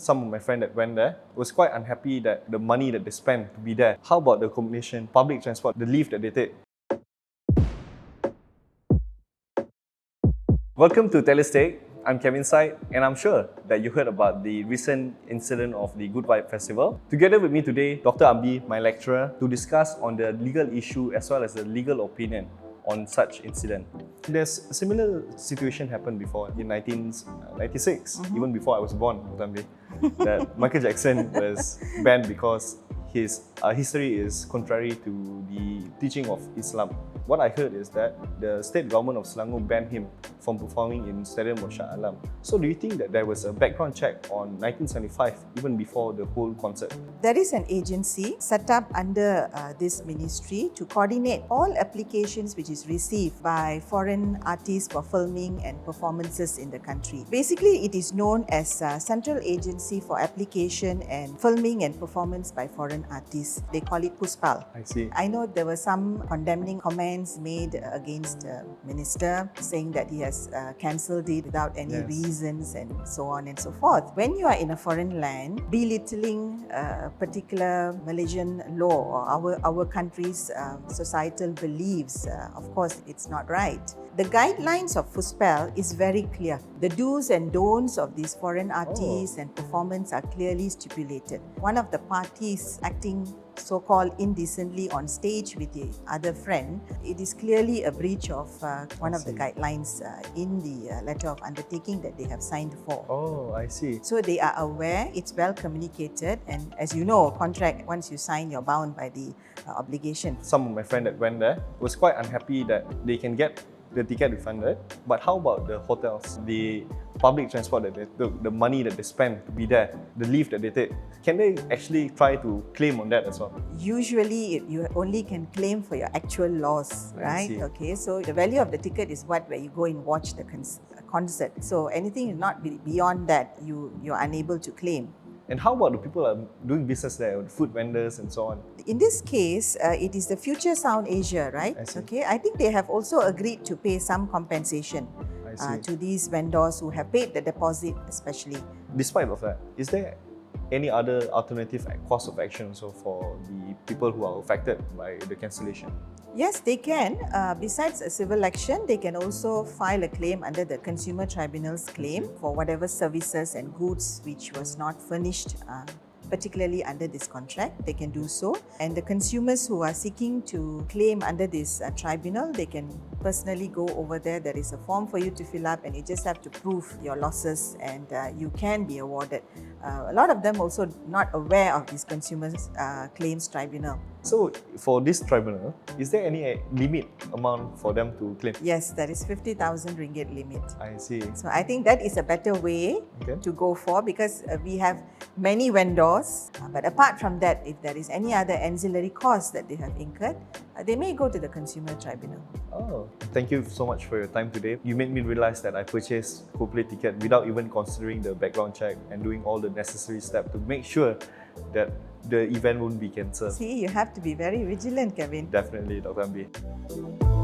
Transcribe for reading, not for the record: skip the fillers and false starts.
some of my friends that went there was quite unhappy that the money that they spent to be there. How about the accommodation, public transport, the leave that they take? Welcome to Telestate. I'm Kevin Sike, and I'm sure that you heard about the recent incident of the Good Vibe Festival. Together with me today, Dr. Ambi, my lecturer, to discuss on the legal issue as well as the legal opinion on such incident. There's a similar situation happened before in 1996, even before I was born, Dr. Ambi, that Michael Jackson was banned because his history is contrary to the teaching of Islam. What I heard is that the state government of Selangor banned him from performing in Stadium of Shah Alam. So do you think that there was a background check on 1975, even before the whole concert? There is an agency set up under this ministry to coordinate all applications which is received by foreign artists for filming and performances in the country. Basically, it is known as Central Agency for Application and Filming and Performance by Foreign Artists. They call it PUSPAL. I see. I know there were some condemning comments made against the minister, saying that he has cancelled it without any reasons and so on and so forth. When you are in a foreign land, belittling a particular Malaysian law or our country's societal beliefs, of course, it's not right. The guidelines of PUSPAL is very clear. The do's and don'ts of these foreign artists and performance are clearly stipulated. One of the parties acting so-called indecently on stage with the other friend, it is clearly a breach of one of the guidelines in the letter of undertaking that they have signed for. Oh, I see. So they are aware, it's well communicated, and as you know, contract, once you sign, you're bound by the obligation. Some of my friends that went there was quite unhappy that they can get the ticket refunded, but how about the hotels, the public transport that they took, the money that they spent to be there, the leave that they take? Can they actually try to claim on that as well? Usually, you only can claim for your actual loss, right? Okay, so the value of the ticket is where you go and watch the concert. So anything not beyond that, you're unable to claim. And how about the people who are doing business there, the food vendors and so on? In this case, it is the Future Sound Asia, right? Okay, I think they have also agreed to pay some compensation to these vendors who have paid the deposit, especially. Despite of that, is there any other alternative course of action also for the people who are affected by the cancellation? Yes, they can. Besides a civil action, they can also file a claim under the Consumer Tribunal's claim for whatever services and goods which was not furnished, particularly under this contract. They can do so. And the consumers who are seeking to claim under this tribunal, they can personally go over there. There is a form for you to fill up, and you just have to prove your losses, and you can be awarded. A lot of them also not aware of this Consumers Claims Tribunal. So for this tribunal, is there any limit amount for them to claim? Yes, there is 50,000 ringgit limit. I see. So I think that is a better way to go for, because we have many vendors. But apart from that, if there is any other ancillary costs that they have incurred, they may go to the Consumer Tribunal. Oh, thank you so much for your time today. You made me realize that I purchased Coldplay ticket without even considering the background check and doing all the necessary steps to make sure that the event won't be cancelled. See, you have to be very vigilant, Kevin. Definitely, Dr. Ambi.